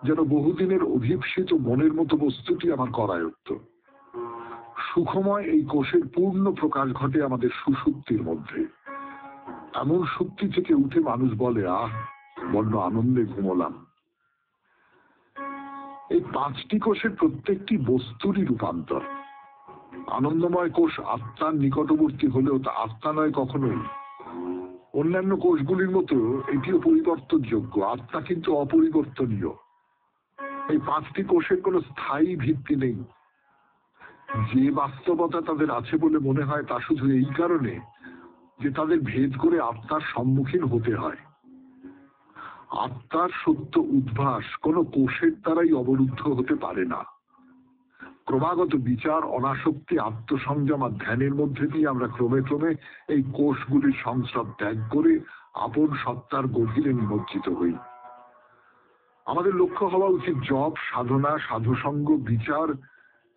Speaker 2: যেন বহুদিনের অধিপসিত মনের মতো বস্তুটি আমার করায়ত্ত। সুখময় এই কোষের পূর্ণ প্রকাশ ঘটে আমাদের সুষুপ্তির মধ্যে। এমন সুপ্তি থেকে উঠে মানুষ বলে, আহ, বড্ড আনন্দে ঘুমোলাম। এই পাঁচটি কোষের প্রত্যেকটি বস্তুরই রূপান্তর। আনন্দময় কোষ আত্মার নিকটবর্তী হলেও তা আত্মা নয় কখনোই। অন্যান্য কোষগুলির মতো এটিও পরিবর্তনযোগ্য, আত্মা কিন্তু অপরিবর্তনীয়। এই পাঁচটি কোষের কোনো স্থায়ী ভিত্তি নেই। যে বাস্তবতা তাদের আছে বলে মনে হয়, তা শুধু এই কারণে যে তাদের ভেদ করে আত্মার সম্মুখীন হতে হয়। আত্মার সত্য উদ্ভাস কোনো কোষের দ্বারাই অবরুদ্ধ হতে পারে না। ক্রমাগত বিচার, অনাসক্তি, আত্মসংযম আর ধ্যানের মধ্যে দিয়ে আমরা ক্রমে ক্রমে এই কোষগুলির সংস্রব ত্যাগ করে আপন সত্তার গভীরে নিমজ্জিত হই। আমাদের লক্ষ্য হওয়া উচিত জপ, সাধনা, সাধুসঙ্গ, বিচার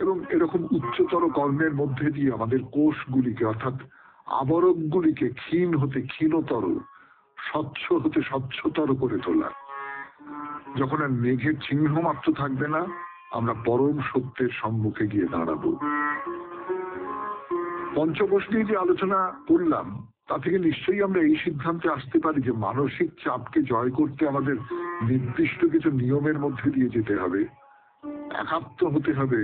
Speaker 2: এবং এরকম উচ্চতর কর্মের মধ্যে দিয়ে আমাদের কোষগুলিকে অর্থাৎ আবরণগুলিকে ক্ষীণ হতে ক্ষীণতর, স্বচ্ছ হতে স্বচ্ছতর করে তোলা। যখন আর মেঘের চিহ্ন মাত্র থাকবে না, আমরা পরম সত্যের সম্মুখে গিয়ে দাঁড়াবো। পঞ্চকোষ নিয়ে যে আলোচনা করলাম তা থেকে নিশ্চয়ই আমরা এই সিদ্ধান্তে আসতে পারি যে মানসিক চাপকে জয় করতে আমাদের নির্দিষ্ট কিছু নিয়মের মধ্যে দিয়ে যেতে হবে, একাত্ম হতে হবে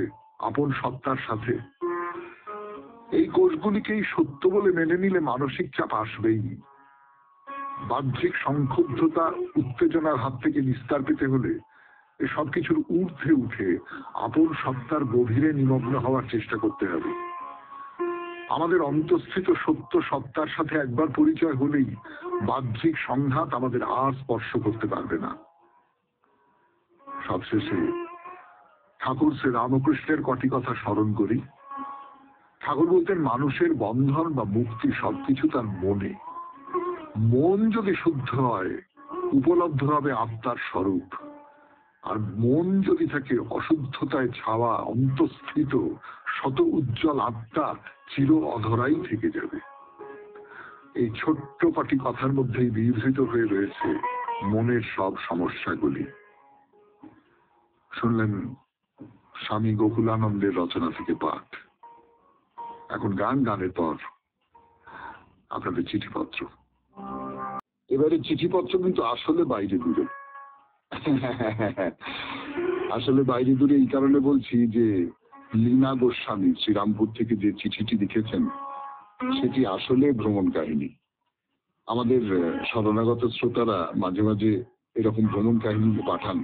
Speaker 2: আপন সত্তার সাথে। এই কোষগুলিকেই সত্য বলে মেনে নিলে মানসিক চাপ আসবেই। বাহ্যিক সংক্ষুব্ধতা, উত্তেজনার হাত থেকে নিস্তার পেতে হলে এসব কিছুর ঊর্ধ্বে উঠে আপন সত্তার গভীরে নিমগ্ন হওয়ার চেষ্টা করতে হবে। আমাদের অন্তঃস্থিত সত্য সত্তার সাথে একবার পরিচয় হলেই বাহ্যিক সংঘাত আমাদের আর স্পর্শ করতে পারবে না। সবশেষে ঠাকুর শ্রী রামকৃষ্ণের কটি কথা স্মরণ করি। ঠাকুর বলতেন, মানুষের বন্ধন বা মুক্তি সবকিছু তার মনে। মন যদি শুদ্ধ হয়, উপলব্ধ হবে আত্মার স্বরূপ। আর মন যদি থাকে অশুদ্ধতায় ছাওয়া, অন্তঃস্থিত শত উজ্জ্বল আত্মা চির অধরাই থেকে যাবে। এই ছোট্ট কটি কথার মধ্যেই বিধৃত হয়ে রয়েছে মনের সব সমস্যাগুলি। শুনলেন স্বামী গোকুলানন্দের রচনা থেকে পাঠ। এখন গান, গানের পর আপনাদের চিঠিপত্র। এবারে চিঠিপত্র কিন্তু আসলে বাইরে দূরে। আসলে বাইরে দূরে এই কারণে বলছি যে লীনা গোস্বামী শ্রীরামপুর থেকে যে চিঠিটি লিখেছেন সেটি আসলে ভ্রমণ কাহিনী। আমাদের শরণাগত শ্রোতারা মাঝে মাঝে এরকম ভ্রমণ কাহিনী পাঠান,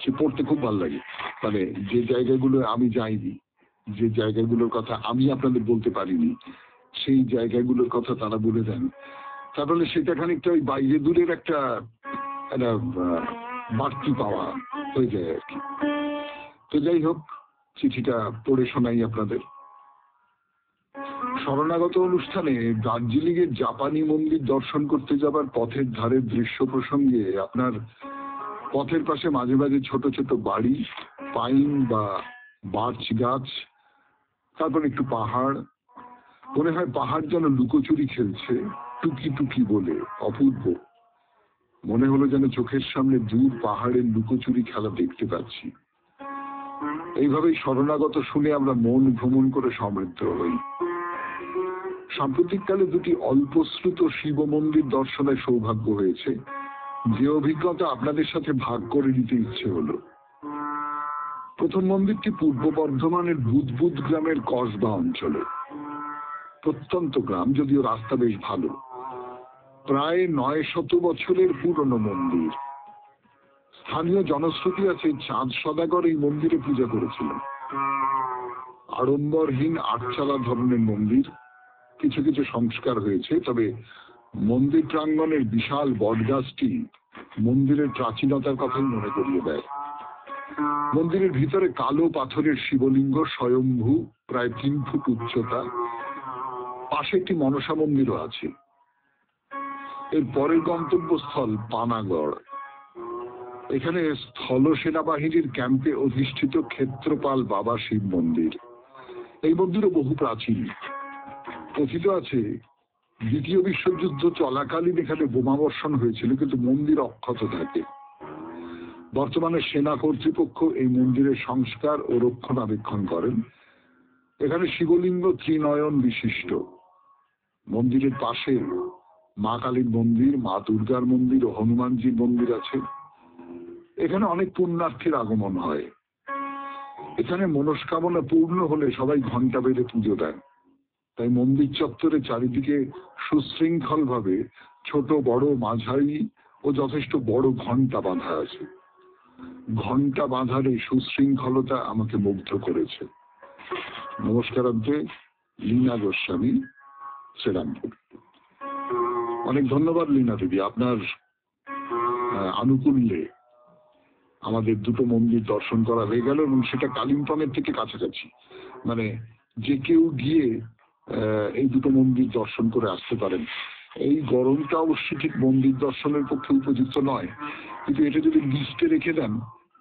Speaker 2: সে পড়তে খুব ভালো লাগে। মানে যে জায়গাগুলো আমি যাইনি, যে জায়গাগুলোর কথা আমি আপনাদের বলতে পারিনি, সেই জায়গাগুলোর কথা তারা বলে দেন। তাহলে সেটা খানিকটা ওই বাইরে দূরের একটা বাড়তি পাওয়া হয়ে যায় আর কি। তো যাই হোক, চিঠিটা পড়ে শোনাই আপনাদের। শরণাগত অনুষ্ঠানে দার্জিলিং এর জাপানি মন্দির দর্শন করতে যাবার পথের ধারের দৃশ্য প্রসঙ্গে আপনার পথের পাশে মাঝে মাঝে ছোট ছোট বাড়ি, পাইন বা বার্চ গাছ, তারপর একটু পাহাড়। মনে হয় পাহাড় যেন লুকোচুরি খেলছে টুকি টুকি বলে। অপূর্ব মনে হলো যেন চোখের সামনে দূর পাহাড়ের লুকোচুরি খেলা দেখতে পাচ্ছি। এইভাবেই শরণাগত শুনে আমরা মন ভ্রমণ করে সমৃদ্ধ হই। সাম্প্রতিককালে দুটি অল্পশ্রুত শিব মন্দির দর্শনের সৌভাগ্য হয়েছে, যে অভিজ্ঞতা আপনাদের সাথে ভাগ করে নিতে ইচ্ছে হলো। প্রথম মন্দিরটি পূর্ব বর্ধমানের বুদবুদ গ্রামের কসবা অঞ্চলে। প্রত্যন্ত গ্রাম, যদিও রাস্তা বেশ ভালো। প্রায় 900 বছরের পুরনো মন্দির। স্থানীয় জনশ্রুতি আছে চাঁদ সদাগর এই মন্দিরে পূজা করেছিলেন। আড়ম্বরহীন আটচালা ধরনের মন্দির, কিছু কিছু সংস্কার হয়েছে, তবে মন্দির প্রাঙ্গণের বিশাল বটগাছটি মন্দিরের প্রাচীনতার কথাই মনে করিয়ে দেয়। মন্দিরের ভিতরে কালো পাথরের শিবলিঙ্গ স্বয়ম্ভু, প্রায় 3 ফুট উচ্চতা। পাশে একটি মনসা মন্দিরও আছে। এর পরের গন্তব্যস্থল পানাগড়। এখানে স্থল সেনাবাহিনীর ক্যাম্পে অধিষ্ঠিত ক্ষেত্রপাল বাবা শিব মন্দির। এই মন্দিরও বহু প্রাচীন। কথিত আছে দ্বিতীয় বিশ্বযুদ্ধ চলাকালীন এখানে বোমাবর্ষণ হয়েছিল, কিন্তু মন্দির অক্ষত থাকে। বর্তমানে সেনা কর্তৃপক্ষ এই মন্দিরের সংস্কার ও রক্ষণাবেক্ষণ করেন। এখানে শিবলিঙ্গ ত্রিনয়ন বিশিষ্ট। মন্দিরের পাশে মা কালীর মন্দির, মা দুর্গার মন্দির ও হনুমানজির মন্দির আছে। এখানে অনেক পুণ্যার্থীর আগমন হয়। এখানে মনস্কামনা পূর্ণ হলে সবাই ঘন্টা বেঁধে পুজো দেন। তাই মন্দির চত্বরে চারিদিকে সুশৃঙ্খল ভাবে ছোট বড় মাঝারি ও যথেষ্ট বড় ঘন্টা বাঁধা আছে। ঘন্টা বাঁধার এই সুশৃঙ্খলতা আমাকে মুগ্ধ করেছে। নমস্কারান্তে, লীনা গোস্বামী, শ্রীরামপুর। অনেক ধন্যবাদ লীনা দিদি, আপনার আনুকূল্যে আমাদের দুটো মন্দির দর্শন করা হয়ে গেল, এবং সেটা কালিম্পংয়ের থেকে কাছাকাছি। মানে যে কেউ গিয়ে এই দুটো মন্দির দর্শন করে আসতে পারেন। এই গরমটা অবশ্যই ঠিক মন্দির দর্শনের পক্ষে উপযুক্ত নয়, কিন্তু এটা যদি লিস্টে রেখে দেন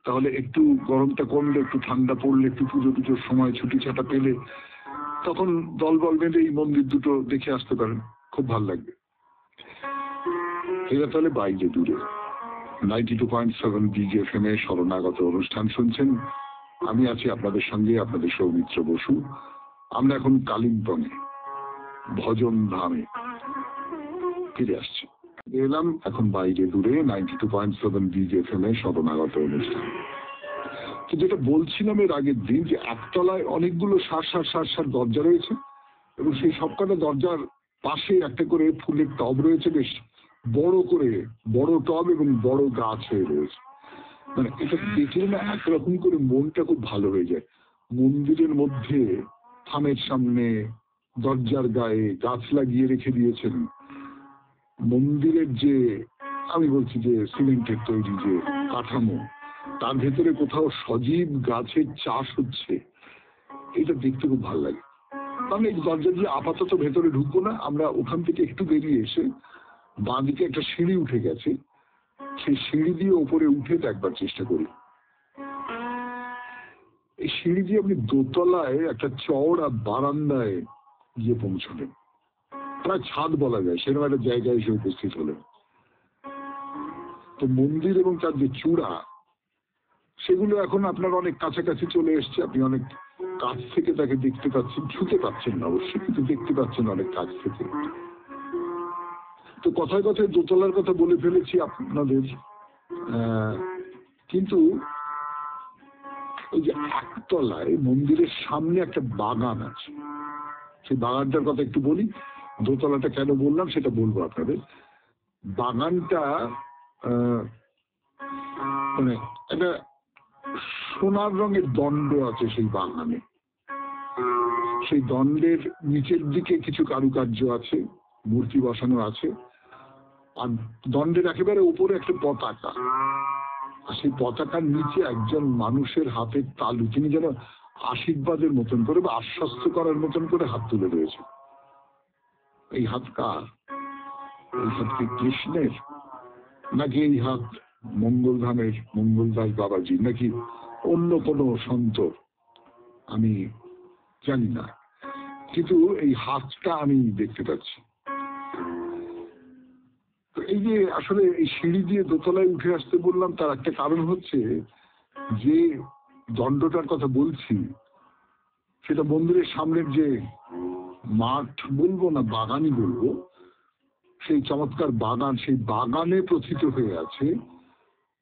Speaker 2: তাহলে একটু গরমটা কমলে, একটু ঠান্ডা পড়লে, একটু পুজোর সময় ছুটি ছাটা পেলে তখন দলবল বেঁধে এই মন্দির দুটো দেখে আসতে পারেন, খুব ভালো লাগবে। এরা তাহলে বাইরে দূরে 92.7 BGFM এ শরণাগত অনুষ্ঠান শুনছেন। আমি আছি আপনাদের সঙ্গে, আপনাদের সৌমিত্র বসু। আমরা এখন কালিম্পংয়ে ভজন ধামে ফিরে আসছি। এলাম এখন বাইরে দূরে 92.7 BGFM এ শরণাগত অনুষ্ঠান। তো যেটা বলছিলাম এর আগের দিন, যে একতলায় অনেকগুলো সার দরজা রয়েছে, এবং সেই সবকটা দরজার পাশে একটা করে ফুলের টব রয়েছে, বেশ বড় করে, বড় টব এবং বড় গাছ হয়ে রয়েছে। মানে এটা দেখলে না একরকম করে মনটা খুব ভালো হয়ে যায়। মন্দিরের মধ্যে থামের সামনে দরজার গায়ে গাছ লাগিয়ে রেখে দিয়েছেন। মন্দিরের যে, আমি বলছি যে সিমেন্টের তৈরি যে কাঠামো, তার ভেতরে কোথাও সজীব গাছের চাষ হচ্ছে, এটা দেখতে খুব ভালো লাগে। আমি এই দরজা দিয়ে আপাতত ভেতরে ঢুকবো না, আমরা ওখান থেকে একটু বেরিয়ে এসে বাঁদিকে একটা সিঁড়ি উঠে গেছে, সেই সিঁড়ি দিয়ে ওপরে উঠে দেখবার চেষ্টা করি। এই সিঁড়ি দিয়ে আপনি দোতলায় একটা চওড়া বারান্দায় গিয়ে পৌঁছলেন, প্রায় ছাদ বলা যায়, সেরকম একটা জায়গায় এসে উপস্থিত হলেন। তো মন্দির এবং তার যে চূড়া, সেগুলো এখন আপনার অনেক কাছাকাছি চলে এসছে। আপনি অনেক কাছ থেকে তাকে দেখতে পাচ্ছেন, ছুতে পাচ্ছেন না অবশ্যই, কিন্তু দেখতে পাচ্ছেন অনেক কাছ থেকে। তো কথায় কথায় দোতলার কথা বলে ফেলেছি আপনাদের, কিন্তু ওই যে একতলায় মন্দিরের সামনে একটা বাগান আছে, সেই বাগানটার কথা একটু বলি। দোতলাটা কেন বললাম সেটা বলবো আপনাদের। বাগানটা মানে একটা সোনার রঙের দণ্ড আছে সেই বাগানে। সেই দণ্ডের নিচের দিকে কিছু কারুকার্য আছে, মূর্তি বসানো আছে, আর দণ্ডের একেবারে উপরে একটা পতাকা। সেই পতাকার নিচে একজন মানুষের হাতের তালু, তিনি যেন আশীর্বাদের মতন করে বা আশ্বস্ত করার মতন করে হাত তুলে রয়েছে। এই হাত কার? এই হাত কি কৃষ্ণের, নাকি এই হাত মঙ্গলধামের মঙ্গলদাস বাবাজি, নাকি অন্য কোনো সন্ত? আমি জানি না, কিন্তু এই হাতটা আমি দেখতে পাচ্ছি। তো এই যে আসলে এই সিঁড়ি দিয়ে দোতলায় উঠে আসতে বললাম, তার একটা কারণ হচ্ছে যে দণ্ডটার কথা বলছি, সেটা মন্দিরের সামনের যে মাঠ বলবো না বাগানই বলবো, সেই চমৎকার বাগান, সেই বাগানে প্রথিত হয়ে আছে।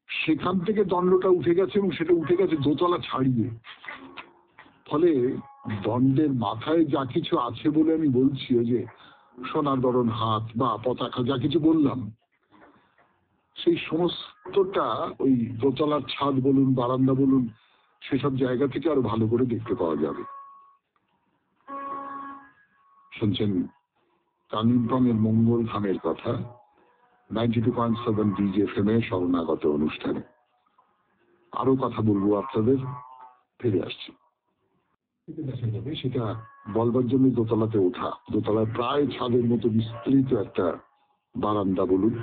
Speaker 2: সেখান থেকে দণ্ডটা উঠে গেছে, এবং সেটা উঠে গেছে দোতলা ছাড়িয়ে। ফলে দণ্ডের মাথায় যা কিছু আছে বলে আমি বলছি, ওই যে সোনার ধরন হাত বা পতাকা যা কিছু বললাম, সেই সমস্তটা ওই দোতলার ছাদ বলুন, বারান্দা বলুন, সেসব জায়গা থেকে আরো ভালো করে দেখতে পাওয়া যাবে। শুনছেন কালিম্পংয়ের মঙ্গল ধামের কথা 92.7 BGFM এ শরণাগত অনুষ্ঠানে। আরো কথা বলবো আপনাদের, ফিরে আসছি। দেখা যাবে সেটা বলবার জন্য দোতলাতে ওঠা, দোতলায় প্রায় ছাদের মতো বিস্তৃত একটা বারান্দা বলুন।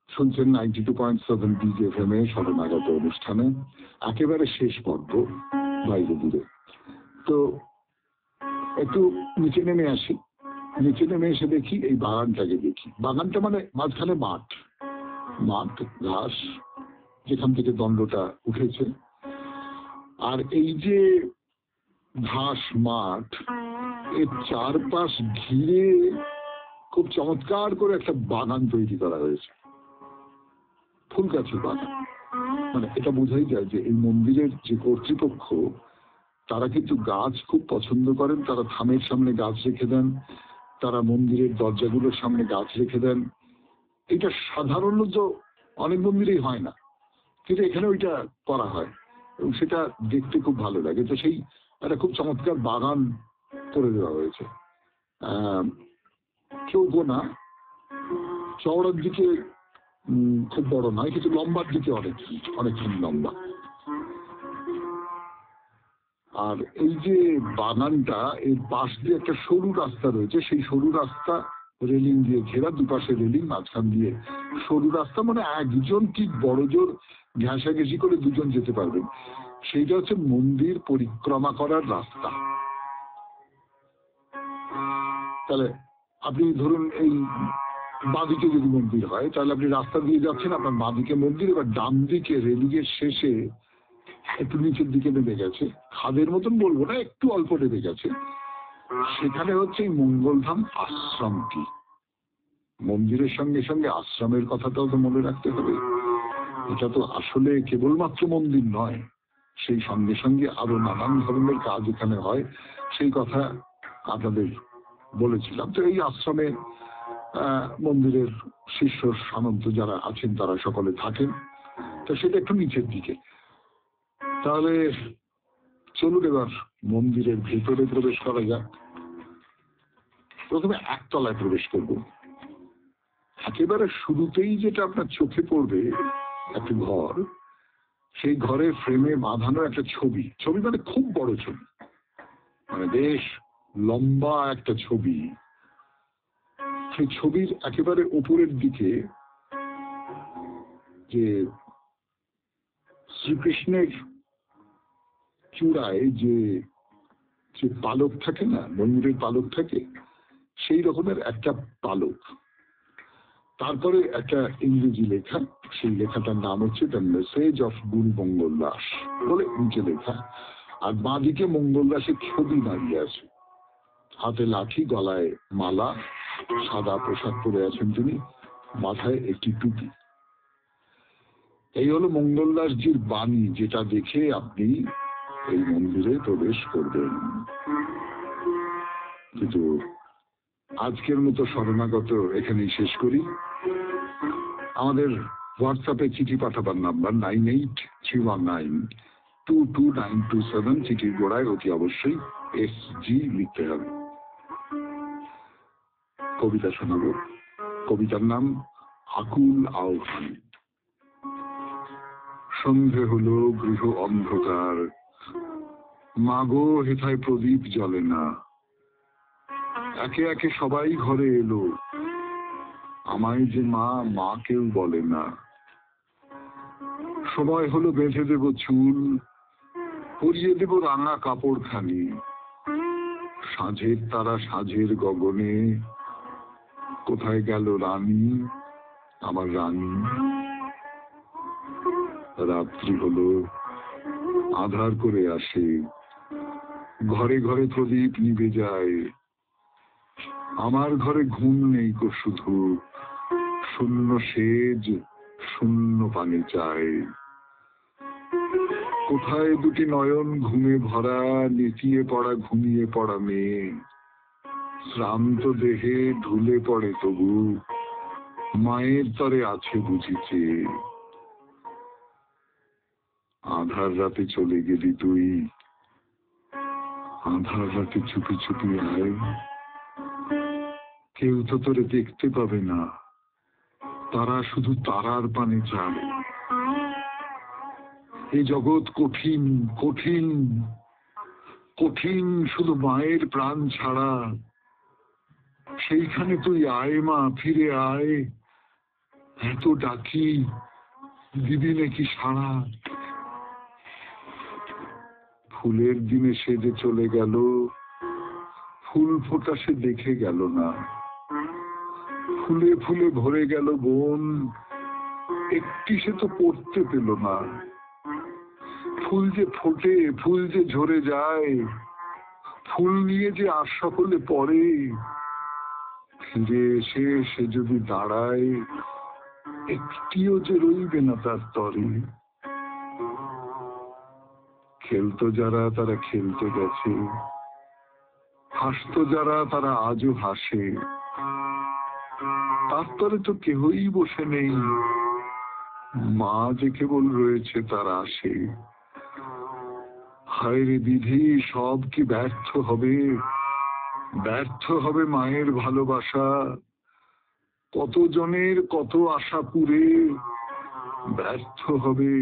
Speaker 2: শুনছেন 92.7 BGFM এ শরণাগত অনুষ্ঠানে, একেবারে শেষ পর্ব বাইরে দূরে। তো একটু নিচে নেমে আসি, নিচে নেমে এসে দেখি এই বাগানটাকে দেখি। বাগানটা মানে মাঝখানে মাঠ, মাঠ ঘাস, যেখান থেকে দণ্ডটা উঠেছে। আর এই যে ঘাস মাঠ, এর চারপাশ ঘিরে খুব চমৎকার করে একটা বাগান তৈরি করা হয়েছে, ফুল গাছের বাগান। মানে এটা বোঝাই যায় যে এই মন্দিরের যে কর্তৃপক্ষ, তারা কিন্তু গাছ খুব পছন্দ করেন। তারা থামের সামনে গাছ রেখে দেন, তারা মন্দিরের দরজাগুলোর সামনে গাছ রেখে দেন। এটা সাধারণত অনেক মন্দিরেই হয় না, কিন্তু এখানে ওইটা করা হয়, এবং সেটা দেখতে খুব ভালো লাগে। তো সেই একটা খুব চমৎকার বাগান করে দেওয়া হয়েছে। চৌকোনা, চওড়ার দিকে খুব বড় নয়, কিন্তু লম্বার দিকে অনেকখানি লম্বা। আর এই যে বাগানটা, এর পাশ দিয়ে একটা সরু রাস্তা রয়েছে, সেই সরু রাস্তা রেলিং দিয়ে ঘেরা, দুপাশে রেলিং, মাঝখান দিয়ে সরু রাস্তা, মানে একজন ঠিক বড় জোর ঘেঁষাঘেঁষি করে দুজন যেতে পারবেন। সেইটা হচ্ছে মন্দির পরিক্রমা করার রাস্তা। তাহলে আপনি ধরুন এই বাঁদিকে যদি মন্দির হয়, তাহলে আপনি রাস্তা দিয়ে যাচ্ছেন, আপনার বাঁদিকে মন্দির, এবার ডান দিকে রেলিংয়ের শেষে একটু নিচের দিকে নেমে গেছে, খাদের মতন বলবো না, একটু অল্প নেমে গেছে, সেখানে হচ্ছে এই মঙ্গলধাম আশ্রমটি। মন্দিরের সঙ্গে সঙ্গে আশ্রমের কথাটাও তো মনে রাখতে হবে। এটা তো আসলে কেবলমাত্র মন্দির নয়, সেই সঙ্গে সঙ্গে আরো নানান ধরনের কাজ এখানে হয়, সেই কথা আপনাদের বলেছিলাম। তো এই আশ্রমে মন্দিরের শিষ্য সামন্ত যারা আছেন তারা সকলে থাকেন। তো সেটা একটু নিচের দিকে। তাহলে চলুন এবার মন্দিরের ভেতরে প্রবেশ করা যাক। প্রথমে একতলায় প্রবেশ করব। একেবারে শুরুতেই যেটা আপনার চোখে পড়বে একটা ঘর, সেই ঘরের ফ্রেমে বাঁধানো একটা ছবি, মানে খুব বড় ছবি, মানে বেশ লম্বা একটা ছবি। সেই ছবির একেবারে উপরের দিকে যে শ্রীকৃষ্ণের চূড়ায় যে পালক থাকে না, ময়ূরের পালক থাকে, সেই রকমের একটা পালক, তারপরে একটা ইংরেজি লেখা, সেই লেখাটার নাম হচ্ছে দ্য মেসেজ অফ গুরু মঙ্গল দাস বলে নিচে লেখা। আর বাঁদিকে মঙ্গল দাসের ছবি দাঁড়িয়ে আছে, হাতে লাঠি, গলায় মালা, সাদা পোশাক পরে আছেন তিনি, মাথায় একটি টুপি। এই হলো মঙ্গলদাসজির বাণী, যেটা দেখে আপনি এই মন্দিরে প্রবেশ করবেন। কিন্তু আজকের মতো শরণাগত এখানেই শেষ করি। আমাদের হোয়াটসঅ্যাপে চিঠি পাঠাবার নাম্বার 9831922927। চিঠির গোড়ায় অতি অবশ্যই SG লিখতে হবে। কবিতা শোনাব। কবিতার নাম আকুল আহ্বান। সন্ধে হলো, গৃহ অন্ধকার, মাগো হেথায় প্রদীপ জ্বলে না। একে একে সবাই ঘরে এলো, আমায় যে মা কেউ বলে না। সময় হলো বেঁধে দেব চুল, পরিয়ে দেব রাঙা কাপড় খানি। সাঁঝের তারা সাঁঝের গগনে, কোথায় গেল রানী, আমার রানী। রাত্রি হলো, আধার করে আসে, ঘরে ঘরে প্রদীপ নিভে যায়। আমার ঘরে ঘুম নেই কো শুধু, শূন্য সেজ, শূন্য পানি চায়। কোথায় দুটি নয়ন ঘুমে ভরা, নেতিয়ে পড়া ঘুমিয়ে পড়া মেয়ে। শ্রান্ত দেহে ঢুলে পড়ে তবু, মায়ের তরে আছে বুঝিছে। আধার রাতে চলে গেলি তুই, আধার রাতে চুপি চুপি আয়। কেউ তো তোরে দেখতে পাবে না, তারা শুধু তারার পানে চায়। এই জগৎ কঠিন, কঠিন, কঠিন শুধু মায়ের প্রাণ ছাড়া। সেইখানে তুই আয় মা, ফিরে আয়। এত ডাকি, দিবি নাকি সাড়া। ফুলের দিনে সে যে চলে গেল, ফুল ফোটা সে দেখে গেল না। ফুলে ফুলে ভরে গেল বন, একটি সে তো পড়তে পেল না। ফুল যে ফোটে, ফুল যে ঝরে যায়, ফুল নিয়ে যে আর সকলে পড়ে। ফিরে এসে সে যদি দাঁড়ায়, একটিও যে রইবে না তার তরে। খেলতো যারা তারা খেলতে গেছে, হাসতো যারা তারা আজও হাসে। তার তরে তো কেহই বসে নেই, মা যে কেবল রয়েছে তার আসে। হায় রে বিধি, সব কি ব্যর্থ হবে, ব্যর্থ হবে মায়ের ভালোবাসা। কত জনের কত আশা পুরে ব্যর্থ হবে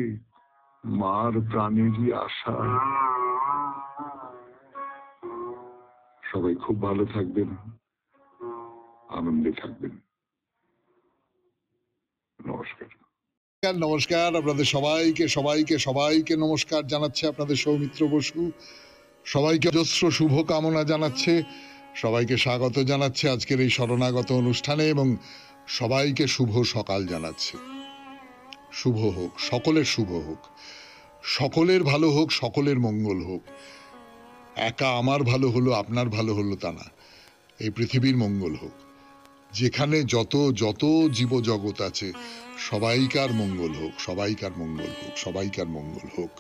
Speaker 2: মার প্রাণেরই আশা। সবাই খুব ভালো থাকবেন, আনন্দে থাকবেন। নমস্কার।
Speaker 1: নমস্কার আপনাদের সবাইকে সবাইকে সবাইকে নমস্কার জানাচ্ছে আপনাদের সৌমিত্র বসু। সবাইকে অজস্র শুভকামনা জানাচ্ছে, সবাইকে স্বাগত জানাচ্ছে আজকের এই শরণাগত অনুষ্ঠানে এবং সবাইকে শুভ সকাল জানাচ্ছে। শুভ হোক, সকলের শুভ হোক, সকলের ভালো হোক, সকলের মঙ্গল হোক। একা আমার ভালো হলো আপনার ভালো হলো তা না, এই পৃথিবীর মঙ্গল হোক। যেখানে যত যত জীবজগৎ আছে সবাইকার মঙ্গল হোক, সবাইকার মঙ্গল হোক, সবাইকার মঙ্গল হোক।